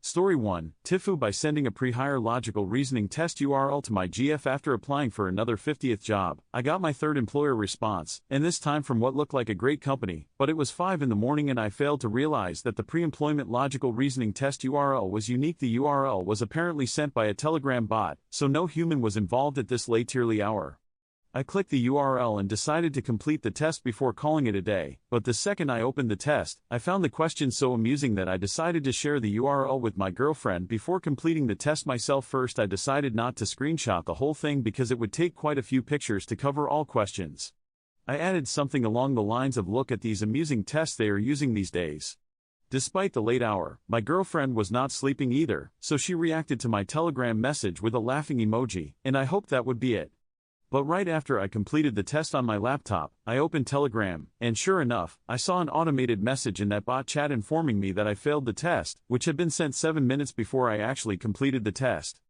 Story 1, TIFU by sending a prehire logical reasoning test URL to my GF after applying for another 50th job. I got my third employer response, and this time from what looked like a great company, but it was 5 in the morning and I failed to realize that the pre-employment logical reasoning test URL was unique. The URL was apparently sent by a Telegram bot, so no human was involved at this late early hour. I clicked the URL and decided to complete the test before calling it a day, but the second I opened the test, I found the question so amusing that I decided to share the URL with my girlfriend before completing the test myself. First, I decided not to screenshot the whole thing because it would take quite a few pictures to cover all questions. I added something along the lines of, "Look at these amusing tests they are using these days." Despite the late hour, my girlfriend was not sleeping either, so she reacted to my Telegram message with a laughing emoji, and I hoped that would be it. But right after I completed the test on my laptop, I opened Telegram, and sure enough, I saw an automated message in that bot chat informing me that I failed the test, which had been sent 7 minutes before I actually completed the test.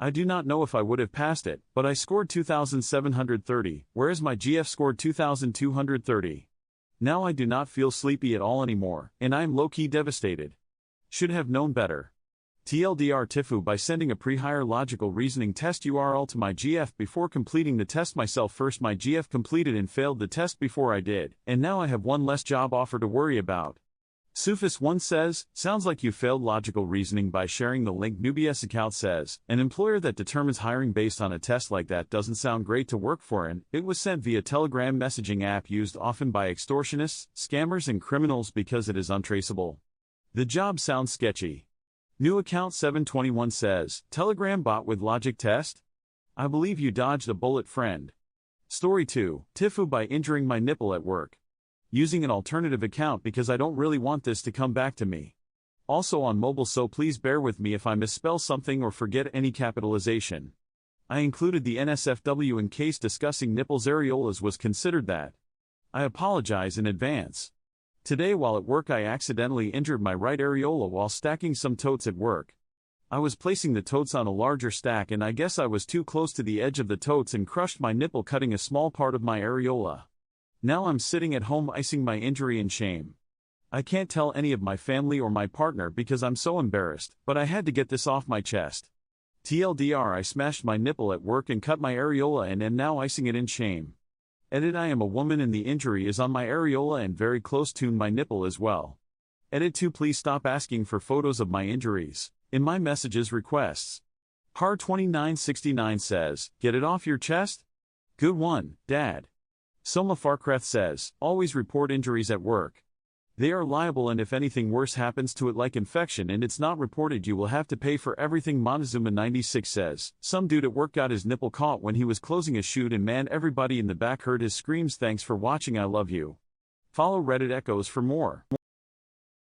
I do not know if I would have passed it, but I scored 2,730, whereas my GF scored 2,230. Now I do not feel sleepy at all anymore, and I am low-key devastated. Should have known better. TLDR TIFU by sending a prehire logical reasoning test URL to my GF before completing the test myself. First, my GF completed and failed the test before I did, and now I have one less job offer to worry about. Sufis1 says, "Sounds like you failed logical reasoning by sharing the link." Nubius account says, "An employer that determines hiring based on a test like that doesn't sound great to work for, and it was sent via Telegram messaging app used often by extortionists, scammers and criminals because it is untraceable. The job sounds sketchy." New account 721 says, "Telegram bot with logic test? I believe you dodged a bullet, friend." Story 2, TIFU by injuring my nipple at work. Using an alternative account because I don't really want this to come back to me. Also on mobile, so please bear with me if I misspell something or forget any capitalization. I included the NSFW in case discussing nipplesareolas was considered that. I apologize in advance. Today while at work I accidentally injured my right areola while stacking some totes at work. I was placing the totes on a larger stack and I guess I was too close to the edge of the totes and crushed my nipple, cutting a small part of my areola. Now I'm sitting at home icing my injury in shame. I can't tell any of my family or my partner because I'm so embarrassed, but I had to get this off my chest. TLDR, I smashed my nipple at work and cut my areola and am now icing it in shame. Edit, I am a woman and the injury is on my areola and very close to my nipple as well. Edit 2, please stop asking for photos of my injuries in my messages requests. Har2969 says, "Get it off your chest? Good one, Dad." Soma Farkreth says, "Always report injuries at work. They are liable, and if anything worse happens to it like infection and it's not reported, you will have to pay for everything." Montezuma96 says, "Some dude at work got his nipple caught when he was closing a chute and man, everybody in the back heard his screams. Thanks for watching, I love you." Follow Reddit Echoes for more.